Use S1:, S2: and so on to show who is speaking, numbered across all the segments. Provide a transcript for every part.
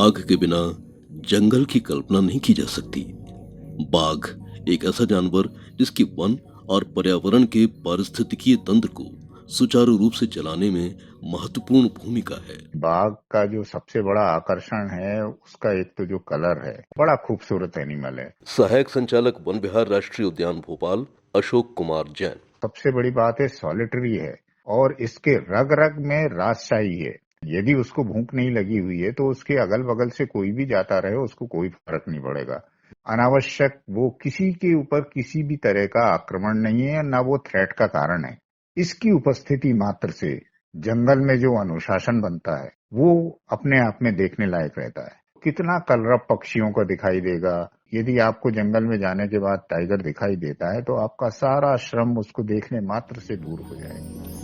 S1: बाघ के बिना जंगल की कल्पना नहीं की जा सकती। बाघ एक ऐसा जानवर जिसकी वन और पर्यावरण के पारिस्थितिकीय तंत्र को सुचारू रूप से चलाने में महत्वपूर्ण भूमिका है।
S2: बाघ का जो सबसे बड़ा आकर्षण है उसका एक तो जो कलर है, बड़ा खूबसूरत एनिमल है।
S1: सहायक संचालक वन विहार राष्ट्रीय उद्यान भोपाल अशोक कुमार जैन।
S2: सबसे बड़ी बात है सॉलिटरी है और इसके रग रग में राजशाही है। यदि उसको भूख नहीं लगी हुई है तो उसके अगल बगल से कोई भी जाता रहे उसको कोई फर्क नहीं पड़ेगा। अनावश्यक वो किसी के ऊपर किसी भी तरह का आक्रमण नहीं है, ना वो थ्रेट का कारण है। इसकी उपस्थिति मात्र से जंगल में जो अनुशासन बनता है वो अपने आप में देखने लायक रहता है। कितना कलरव पक्षियों को दिखाई देगा। यदि आपको जंगल में जाने के बाद टाइगर दिखाई देता है तो आपका सारा श्रम उसको देखने मात्र से दूर हो जाएगा।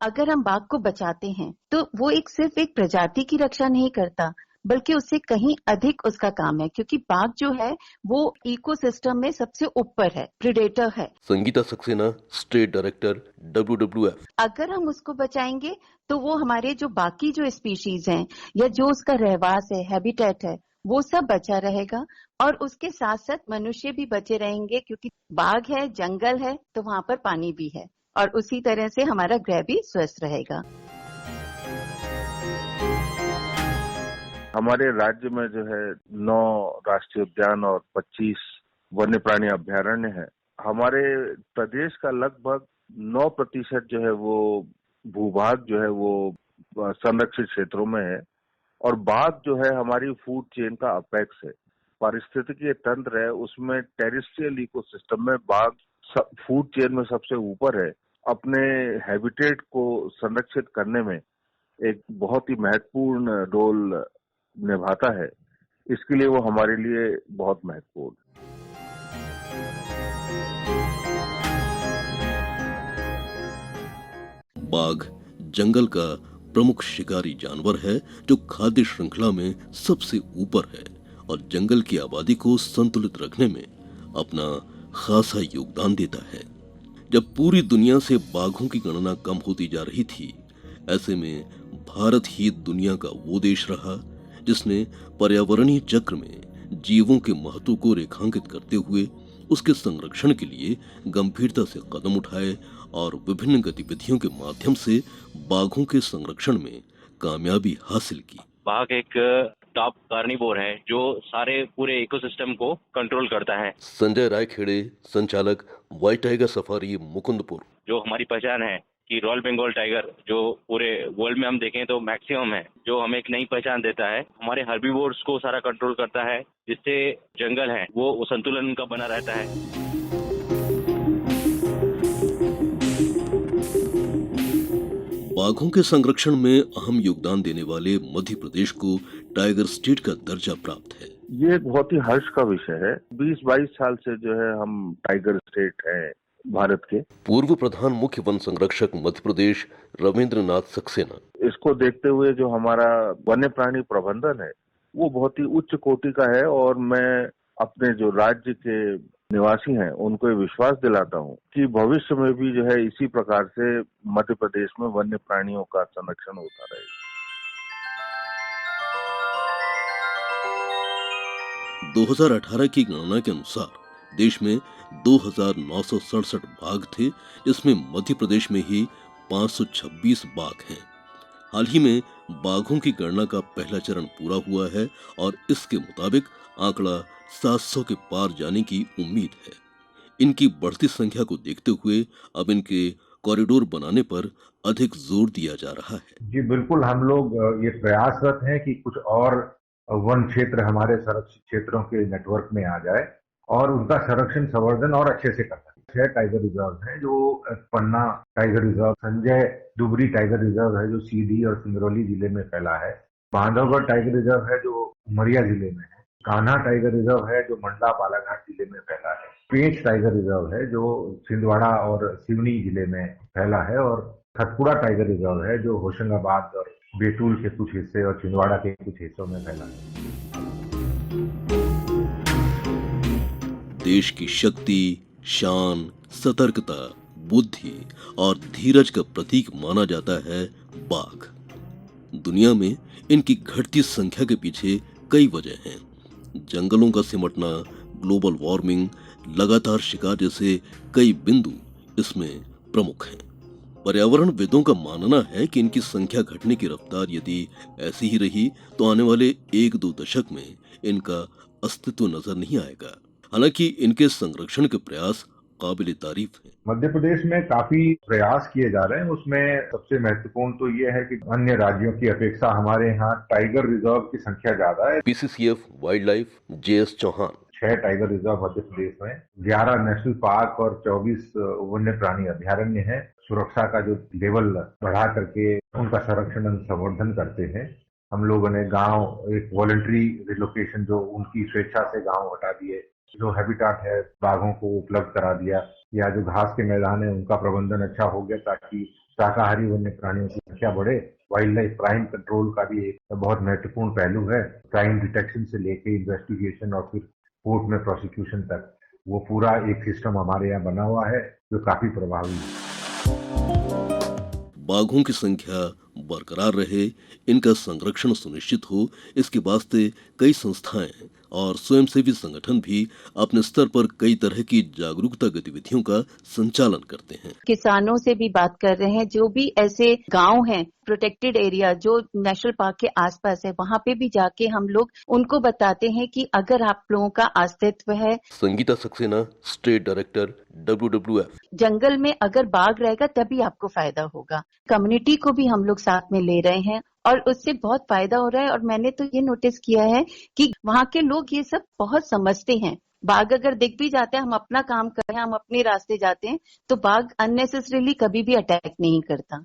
S3: अगर हम बाघ को बचाते हैं तो वो सिर्फ एक प्रजाति की रक्षा नहीं करता, बल्कि उससे कहीं अधिक उसका काम है, क्योंकि बाघ जो है वो इकोसिस्टम में सबसे ऊपर है, प्रेडेटर है।
S1: Sangeeta Saxena, state director WWF।
S3: अगर हम उसको बचाएंगे तो वो हमारे जो बाकी जो स्पीशीज हैं या जो उसका रहवास है, हैबिटेट है, वो सब बचा रहेगा और उसके साथ साथ मनुष्य भी बचे रहेंगे, क्योंकि बाघ है, जंगल है तो वहां पर पानी भी है और उसी तरह से हमारा ग्रह भी स्वस्थ रहेगा।
S4: हमारे राज्य में जो है 9 राष्ट्रीय उद्यान और 25 वन्य प्राणी अभ्यारण्य है। हमारे प्रदेश का लगभग 9% जो है वो भूभाग जो है वो संरक्षित क्षेत्रों में है और बाघ जो है हमारी फूड चेन का अपेक्स है। पारिस्थितिकीय तंत्र है उसमें टेरेस्ट्रियल इकोसिस्टम में बाघ फूड चेन में सबसे ऊपर है। अपने हैबिटेट को संरक्षित करने में एक बहुत ही महत्वपूर्ण रोल निभाता है। इसके लिए वो हमारे लिए बहुत महत्वपूर्ण है।
S1: बाघ जंगल का प्रमुख शिकारी जानवर है जो खाद्य श्रृंखला में सबसे ऊपर है और जंगल की आबादी को संतुलित रखने में अपना खासा योगदान देता है। जब पूरी दुनिया से बाघों की गणना कम होती जा रही थी, ऐसे में भारत ही दुनिया का वो देश रहा जिसने पर्यावरणीय चक्र में जीवों के महत्व को रेखांकित करते हुए उसके संरक्षण के लिए गंभीरता से कदम उठाए और विभिन्न गतिविधियों के माध्यम से बाघों के संरक्षण में कामयाबी हासिल की।
S5: बाघ एक टॉप कार्निवोर है जो सारे पूरे इकोसिस्टम को कंट्रोल करता है।
S1: संजय रायखेड़े, संचालक व्हाइट टाइगर सफारी मुकुंदपुर।
S5: जो हमारी पहचान है कि रॉयल बंगाल टाइगर जो पूरे वर्ल्ड में हम देखें तो मैक्सिमम है, जो हमें एक नई पहचान देता है। हमारे हर्बीवोर्स को सारा कंट्रोल करता है, जिससे जंगल है वो संतुलन का बना रहता है।
S1: बाघों के संरक्षण में अहम योगदान देने वाले मध्य प्रदेश को टाइगर स्टेट का दर्जा प्राप्त है।
S4: ये एक बहुत ही हर्ष का विषय है। 20-22 साल से जो है हम टाइगर स्टेट है भारत के।
S1: पूर्व प्रधान मुख्य वन संरक्षक मध्य प्रदेश रविंद्रनाथ सक्सेना।
S4: इसको देखते हुए जो हमारा वन्य प्राणी प्रबंधन है वो बहुत ही उच्च कोटि का है और मैं अपने जो राज्य के निवासी हैं उनको ये विश्वास दिलाता हूं कि भविष्य में भी जो है इसी प्रकार से मध्य प्रदेश में वन्य प्राणियों का संरक्षण होता रहेगा।
S1: 2018 की गणना के अनुसार देश में 2,967 बाघ थे, जिसमें मध्य प्रदेश में ही 526 बाघ हैं। हाल ही में बाघों की गणना का पहला चरण पूरा हुआ है और इसके मुताबिक आंकड़ा 700 के पार जाने की उम्मीद है। इनकी बढ़ती संख्या को देखते हुए अब इनके कॉरिडोर बनाने पर अधिक जोर दिया जा रहा है।
S6: जी बिल्कुल, हम लोग ये प्रयासरत हैं कि कुछ और वन क्षेत्र हमारे संरक्षित क्षेत्रों के नेटवर्क में आ जाए और उनका संरक्षण संवर्धन और अच्छे से कर सके। 6 टाइगर रिजर्व हैं, जो Panna tiger reserve, Sanjay Dubri tiger reserve है जो सीधी और सिंगरौली जिले में फैला है, बांधवगढ़ टाइगर रिजर्व है जो उमरिया जिले में है, कान्हा टाइगर रिजर्व है जो मंडला बालाघाट जिले में फैला है, पेंच टाइगर रिजर्व है जो छिंदवाड़ा और सिवनी जिले में फैला है और खतपुड़ा टाइगर रिजर्व है जो होशंगाबाद और बैतूल के कुछ हिस्से और छिंदवाड़ा के कुछ हिस्सों में फैला है।
S1: देश की शक्ति, शान, सतर्कता, बुद्धि और धीरज का प्रतीक माना जाता है बाघ। दुनिया में इनकी घटती संख्या के पीछे कई वजह हैं। जंगलों का सिमटना, ग्लोबल वार्मिंग, लगातार शिकार जैसे कई बिंदु इसमें प्रमुख हैं। पर्यावरणविदों का मानना है कि इनकी संख्या घटने की रफ्तार यदि ऐसी ही रही तो आने वाले 1-2 दशक में इनका अस्तित्व नजर नहीं आएगा। हालांकि इनके संरक्षण के प्रयास काबिल तारीफ हैं।
S6: मध्य प्रदेश में काफी प्रयास किए जा रहे हैं। उसमें सबसे महत्वपूर्ण तो ये है कि अन्य राज्यों की अपेक्षा हमारे यहाँ टाइगर रिजर्व की संख्या ज्यादा है।
S1: PCCF wild life J S. Chauhan.
S6: 6 tiger reserve Madhya Pradesh में, 11 नेशनल पार्क और 24 वन्य प्राणी अभ्यारण्य हैं। सुरक्षा का जो लेवल बढ़ा करके उनका संरक्षण और संवर्धन करते हैं। हम लोगों ने गांव एक वॉलंटरी रिलोकेशन, जो उनकी स्वेच्छा से गांव हटा दिए, जो हैबिटाट है बाघों को उपलब्ध करा दिया, या जो घास के मैदान है उनका प्रबंधन अच्छा हो गया ताकि शाकाहारी वन्य प्राणियों की संख्या बढ़े। वाइल्ड लाइफ क्राइम कंट्रोल का भी एक बहुत महत्वपूर्ण पहलू है। क्राइम डिटेक्शन से लेके इन्वेस्टिगेशन और फिर कोर्ट में प्रोसिक्यूशन तक, वो पूरा एक सिस्टम हमारे यहाँ बना हुआ है जो काफी प्रभावी है।
S1: बाघों की संख्या बरकरार रहे, इनका संरक्षण सुनिश्चित हो, इसके वास्ते कई संस्थाएं और स्वयंसेवी संगठन भी अपने स्तर पर कई तरह की जागरूकता गतिविधियों का संचालन करते हैं।
S3: किसानों से भी बात कर रहे हैं, जो भी ऐसे गांव हैं प्रोटेक्टेड एरिया जो नेशनल पार्क के आसपास है, वहां पे भी जाके हम लोग उनको बताते हैं कि अगर आप लोगों का अस्तित्व है।
S1: Sangeeta Saxena, state director WWF।
S3: जंगल में अगर बाघ रहेगा तभी आपको फायदा होगा। कम्युनिटी को भी हम लोग साथ में ले रहे हैं और उससे बहुत फायदा हो रहा है। और मैंने तो ये नोटिस किया है कि वहाँ के लोग ये सब बहुत समझते हैं। बाघ अगर दिख भी जाते हैं, हम अपना काम कर रहे हैं, हम अपने रास्ते जाते हैं, तो बाघ अननेसेसरीली कभी भी अटैक नहीं करता।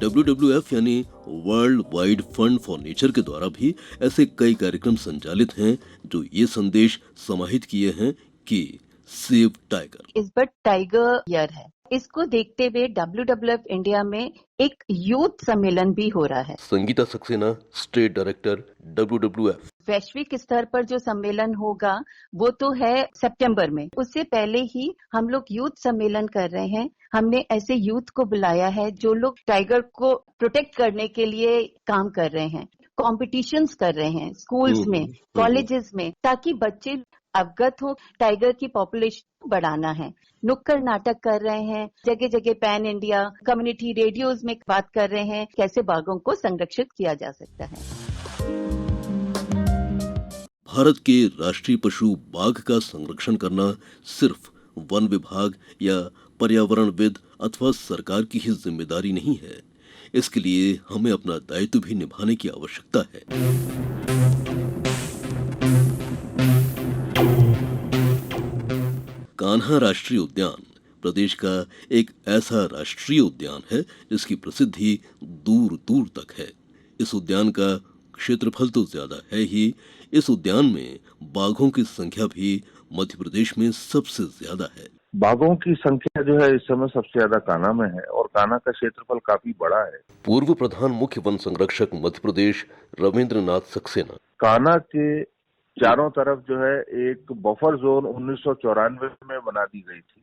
S1: WWF यानी world wide fund for nature के द्वारा भी ऐसे कई कार्यक्रम संचालित हैं जो ये संदेश समाहित किए हैं कि सेव टाइगर।
S3: इस बार टाइगर ईयर है, इसको देखते हुए WWF इंडिया में एक यूथ सम्मेलन भी हो रहा है।
S1: Sangeeta Saxena, state director WWF।
S3: वैश्विक स्तर पर जो सम्मेलन होगा वो तो है सितंबर में। उससे पहले ही हम लोग यूथ सम्मेलन कर रहे हैं। हमने ऐसे यूथ को बुलाया है जो लोग टाइगर को प्रोटेक्ट करने के लिए काम कर रहे हैं। कॉम्पिटिशन्स कर रहे हैं स्कूल्स में, कॉलेजेस में, ताकि बच्चे अवगत हो। टाइगर की पॉपुलेशन बढ़ाना है। नुक्कड़ नाटक कर रहे हैं, जगह जगह पैन इंडिया कम्युनिटी रेडियोज में बात कर रहे हैं कैसे बाघों को संरक्षित किया जा सकता है।
S1: भारत के राष्ट्रीय पशु बाघ का संरक्षण करना सिर्फ वन विभाग या पर्यावरणविद अथवा सरकार की ही जिम्मेदारी नहीं है। इसके लिए हमें अपना दायित्व भी निभाने की आवश्यकता है। कान्हा राष्ट्रीय उद्यान प्रदेश का एक ऐसा राष्ट्रीय उद्यान है जिसकी प्रसिद्धि दूर दूर तक है। इस उद्यान का क्षेत्रफल तो ज्यादा है ही, इस उद्यान में बाघों की संख्या भी मध्य प्रदेश में सबसे ज्यादा है।
S4: बाघों की संख्या जो है इस समय सबसे ज्यादा कान्हा में है और कान्हा का क्षेत्रफल काफी बड़ा है।
S1: पूर्व प्रधान मुख्य वन संरक्षक मध्य प्रदेश रविंद्रनाथ सक्सेना।
S4: कान्हा के चारों तरफ जो है एक बफर जोन 1994 में बना दी गई थी,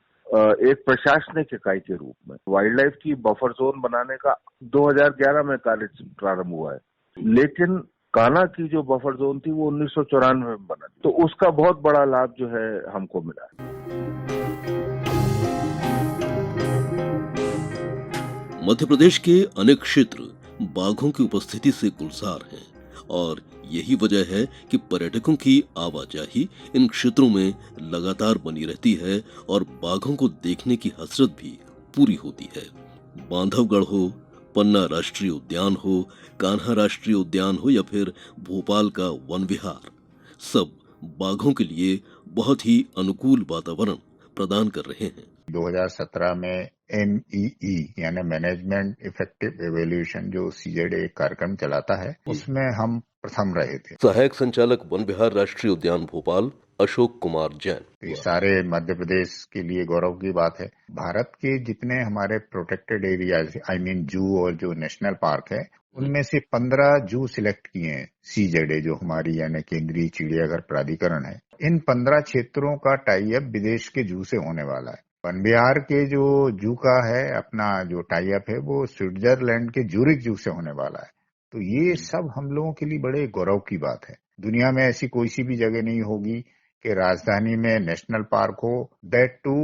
S4: एक प्रशासनिक इकाई के रूप में। वाइल्ड लाइफ की बफर जोन बनाने का 2011 में कार्य प्रारंभ हुआ है, लेकिन कान्हा की जो बफर जोन थी वो 1994 में बना, तो उसका बहुत बड़ा लाभ जो है हमको मिला है।
S1: मध्य प्रदेश के अनेक क्षेत्र बाघों की उपस्थिति से गुलजार हैं और यही वजह है कि पर्यटकों की आवाजाही इन क्षेत्रों में लगातार बनी रहती है और बाघों को देखने की हसरत भी पूरी होती है। बांधवगढ़ हो, पन्ना राष्ट्रीय उद्यान हो, कान्हा राष्ट्रीय उद्यान हो या फिर भोपाल का वन विहार, सब बाघों के लिए बहुत ही अनुकूल वातावरण प्रदान कर रहे हैं।
S2: 2017 में MEE यानी मैनेजमेंट इफेक्टिव एवेल्यूशन जो CZA कार्यक्रम चलाता है, उसमें हम प्रथम रहे थे।
S1: सहायक संचालक वन विहार राष्ट्रीय उद्यान भोपाल अशोक कुमार जैन।
S2: ये सारे मध्य प्रदेश के लिए गौरव की बात है। भारत के जितने हमारे प्रोटेक्टेड एरियाज जू और जो नेशनल पार्क है, उनमें से 15 जू सिलेक्ट किए हैं CZA जो हमारी यानी केंद्रीय चिड़ियाघर प्राधिकरण है। इन 15 क्षेत्रों का टाई अप विदेश के जू से होने वाला है वन विहार के जो जू का है अपना जो टाई अप है वो स्विट्जरलैंड के ज्यूरिक जू से होने वाला है। तो ये सब हम लोगों के लिए बड़े गौरव की बात है। दुनिया में ऐसी कोई सी भी जगह नहीं होगी कि राजधानी में नेशनल पार्क हो, that to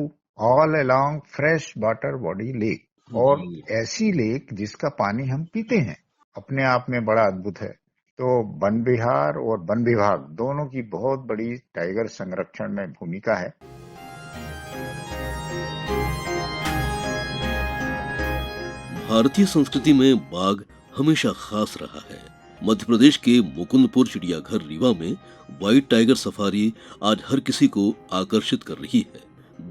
S2: all along fresh water body lake, और ऐसी लेक जिसका पानी हम पीते हैं, अपने आप में बड़ा अद्भुत है। तो वन विहार और वन विभाग दोनों की बहुत बड़ी टाइगर संरक्षण में भूमिका है।
S1: भारतीय संस्कृति में बाघ हमेशा खास रहा है। मध्य प्रदेश के मुकुंदपुर चिड़ियाघर रीवा में व्हाइट टाइगर सफारी आज हर किसी को आकर्षित कर रही है।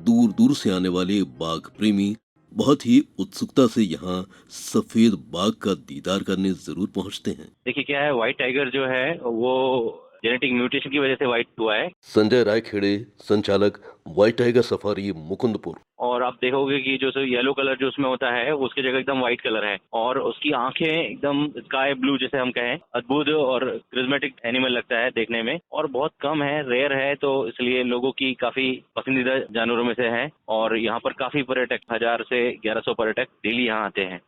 S1: दूर दूर से आने वाले बाघ प्रेमी बहुत ही उत्सुकता से यहाँ सफेद बाघ का दीदार करने जरूर पहुँचते हैं।
S5: देखिए क्या है, व्हाइट टाइगर जो है वो जेनेटिक म्यूटेशन की वजह से व्हाइट हुआ है।
S1: संजय रायखेड़े, संचालक व्हाइट टाइगर सफारी मुकुंदपुर।
S5: और आप देखोगे कि जो येलो कलर जो उसमें होता है उसकी जगह एकदम व्हाइट कलर है, और उसकी आंखें एकदम स्काई ब्लू जैसे हम कहें, अद्भुत और क्रिज्मेटिक एनिमल लगता है देखने में, और बहुत कम है, रेयर है, तो इसलिए लोगों की काफी पसंदीदा जानवरों में से है। और यहाँ पर काफी पर्यटक 1000 से 1100 पर्यटक डेली यहाँ आते हैं,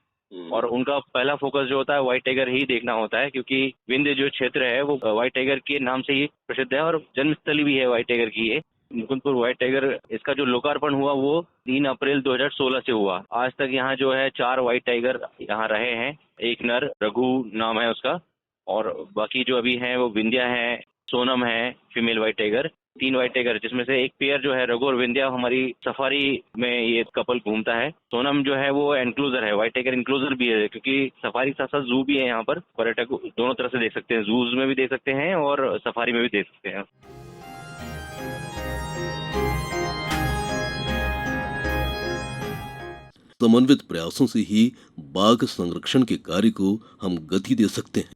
S5: और उनका पहला फोकस जो होता है व्हाइट टाइगर ही देखना होता है, क्योंकि विंध्य जो क्षेत्र है वो व्हाइट टाइगर के नाम से ही प्रसिद्ध है और जन्मस्थली भी है व्हाइट टाइगर की। ये मुकुंदपुर व्हाइट टाइगर, इसका जो लोकार्पण हुआ वो 3 अप्रैल 2016 से हुआ। आज तक यहाँ जो है 4 व्हाइट टाइगर यहाँ रहे हैं। एक नर रघु नाम है उसका, और बाकी जो अभी हैं वो विंध्या है, सोनम है female white tiger, 3 white tiger, जिसमें से एक पेयर जो है रघु और विंध्या हमारी सफारी में ये कपल घूमता है। सोनम जो है वो एनक्लोजर है, व्हाइट टाइगर एनक्लोजर भी है, क्योंकि सफारी के साथ साथ जू भी है। यहाँ पर पर्यटक दोनों तरह से देख सकते हैं, जूज में भी देख सकते हैं और सफारी में भी देख सकते हैं।
S1: समन्वित प्रयासों से ही बाघ संरक्षण के कार्य को हम गति दे सकते हैं।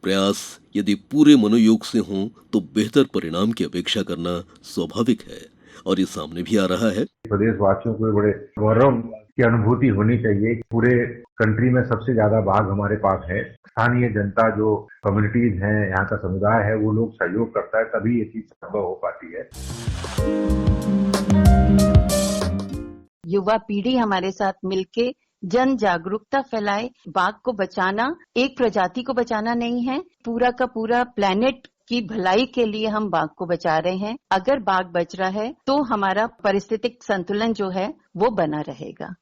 S1: प्रयास यदि पूरे मनोयोग से हों तो बेहतर परिणाम की अपेक्षा करना स्वाभाविक है, और ये सामने भी आ रहा है।
S6: प्रदेशवासियों को बड़े गौरव की अनुभूति होनी चाहिए। पूरे कंट्री में सबसे ज्यादा बाघ हमारे पास है। स्थानीय जनता जो कम्युनिटीज हैं, यहाँ का समुदाय है, वो लोग सहयोग करता है, तभी ये चीज संभव हो पाती है।
S3: युवा पीढ़ी हमारे साथ मिलके जन जागरूकता फैलाए। बाघ को बचाना एक प्रजाति को बचाना नहीं है, पूरा का पूरा प्लेनेट की भलाई के लिए हम बाघ को बचा रहे हैं। अगर बाघ बच रहा है तो हमारा पारिस्थितिक संतुलन जो है वो बना रहेगा।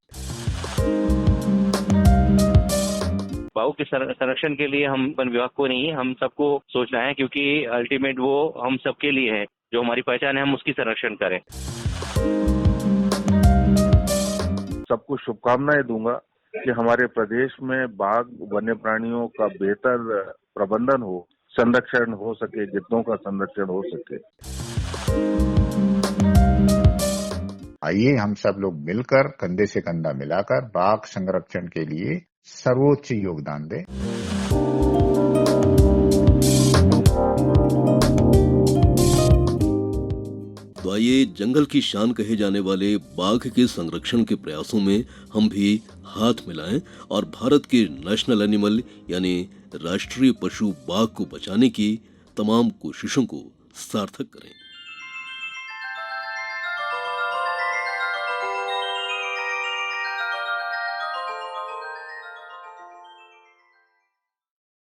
S5: बाघों के संरक्षण के लिए हम वन विभाग को नहीं, हम सबको सोचना है, क्योंकि अल्टीमेट वो हम सबके लिए है। जो हमारी पहचान है हम उसकी संरक्षण करें।
S4: सबको शुभकामनाएं दूंगा कि हमारे प्रदेश में बाघ वन्य प्राणियों का बेहतर प्रबंधन हो, संरक्षण हो सके, गिद्धों का संरक्षण हो सके।
S2: आइए हम सब लोग मिलकर कंधे से कंधा मिलाकर बाघ संरक्षण के लिए सर्वोच्च योगदान दें।
S1: तो आइए जंगल की शान कहे जाने वाले बाघ के संरक्षण के प्रयासों में हम भी हाथ मिलाएं और भारत के नेशनल एनिमल यानी राष्ट्रीय पशु बाघ को बचाने की तमाम कोशिशों को सार्थक करें।